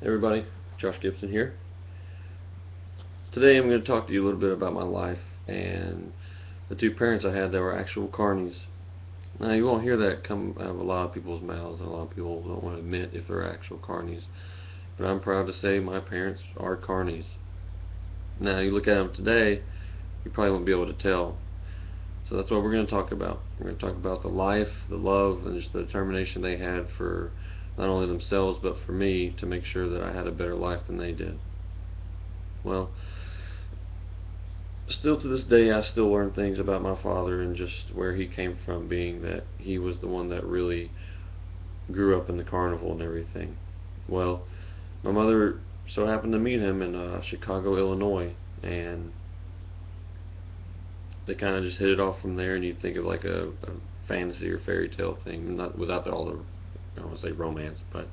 Hey everybody, Josh Gibson here. Today I'm going to talk to you a little bit about my life and the two parents I had that were actual carnies. Now you won't hear that come out of a lot of people's mouths, and a lot of people don't want to admit if they're actual carnies. But I'm proud to say my parents are carnies. Now you look at them today, you probably won't be able to tell. So that's what we're going to talk about. We're going to talk about the life, the love, and just the determination they had for not only themselves but for me to make sure that I had a better life than they did. Well, still to this day I still learn things about my father and just where he came from, being that he was the one that really grew up in the carnival and everything. Well, my mother so happened to meet him in Chicago, Illinois, and they kind of just hit it off from there. And you'd think of like a fantasy or fairy tale thing, not without all the, I don't want to say romance, but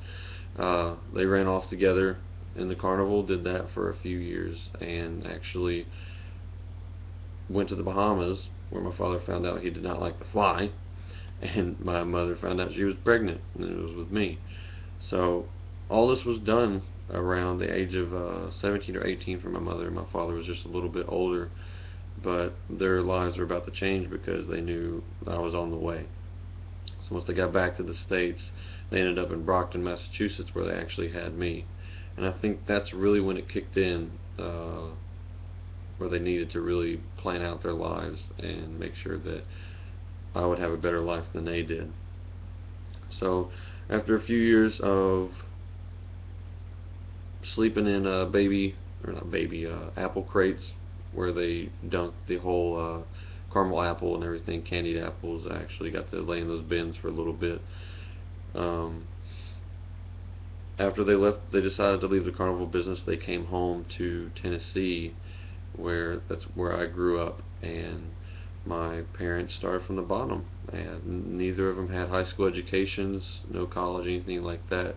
they ran off together in the carnival, did that for a few years, and actually went to the Bahamas, where my father found out he did not like to fly, and my mother found out she was pregnant, and it was with me. So all this was done around the age of 17 or 18 for my mother. My father was just a little bit older, but their lives were about to change because they knew I was on the way. So once they got back to the States, they ended up in Brockton, Massachusetts, where they actually had me. And I think that's really when it kicked in, where they needed to really plan out their lives and make sure that I would have a better life than they did. So after a few years of sleeping in baby, or not baby, apple crates where they dunked the whole caramel apple and everything, candied apples, I actually got to lay in those bins for a little bit. Um, After they left, they decided to leave the carnival business. They came home to Tennessee, where that's where I grew up, and my parents started from the bottom, and neither of them had high school educations, no college, anything like that.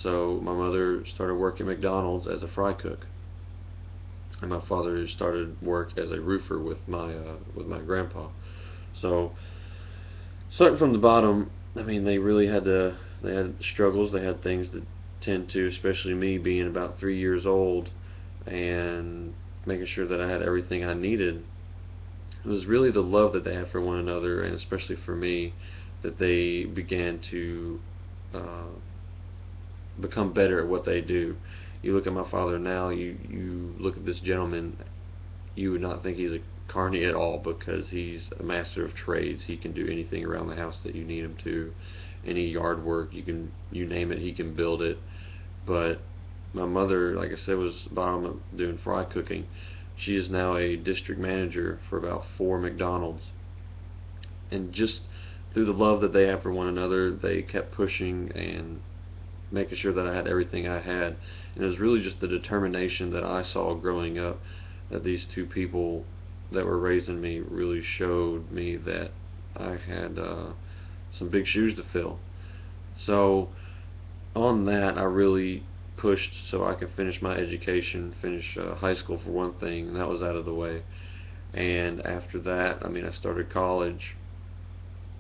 So my mother started working at McDonald's as a fry cook, and my father started work as a roofer with my grandpa. So starting from the bottom, I mean, they really had to, they had struggles, they had things to tend to, especially me being about 3 years old and making sure that I had everything I needed. It was really the love that they had for one another, and especially for me, that they began to uh, become better at what they do. You look at my father now, you look at this gentleman, you would not think he's a carny at all, because he's a master of trades. He can do anything around the house that you need him to. Any yard work, you name it, he can build it. But my mother, like I said, was bottom of doing fry cooking. She is now a district manager for about 4 McDonald's. And just through the love that they have for one another, they kept pushing and making sure that I had everything I had. And it was really just the determination that I saw growing up, that these two people that were raising me really showed me that I had some big shoes to fill. So on that, I really pushed so I could finish my education, finish high school for one thing, and that was out of the way. And after that, I mean, I started college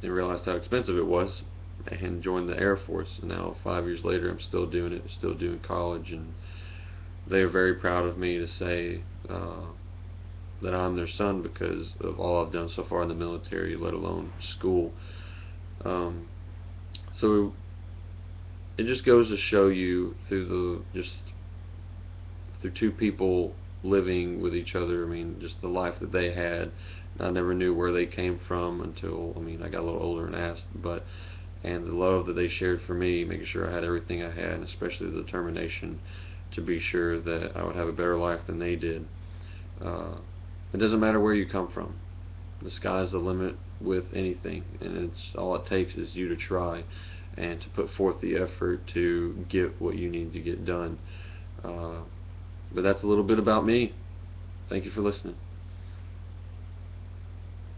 and realized how expensive it was, and joined the Air Force. And now 5 years later, I'm still doing it, still doing college, and they are very proud of me to say that I'm their son because of all I've done so far in the military, let alone school. Um, so it just goes to show you, through through two people living with each other, I mean, just the life that they had. I never knew where they came from until, I mean, I got a little older and asked, but, and the love that they shared for me, making sure I had everything I had, and especially the determination to be sure that I would have a better life than they did. It doesn't matter where you come from. The sky's the limit with anything, and it's all it takes is you to try and to put forth the effort to get what you need to get done. But that's a little bit about me. Thank you for listening.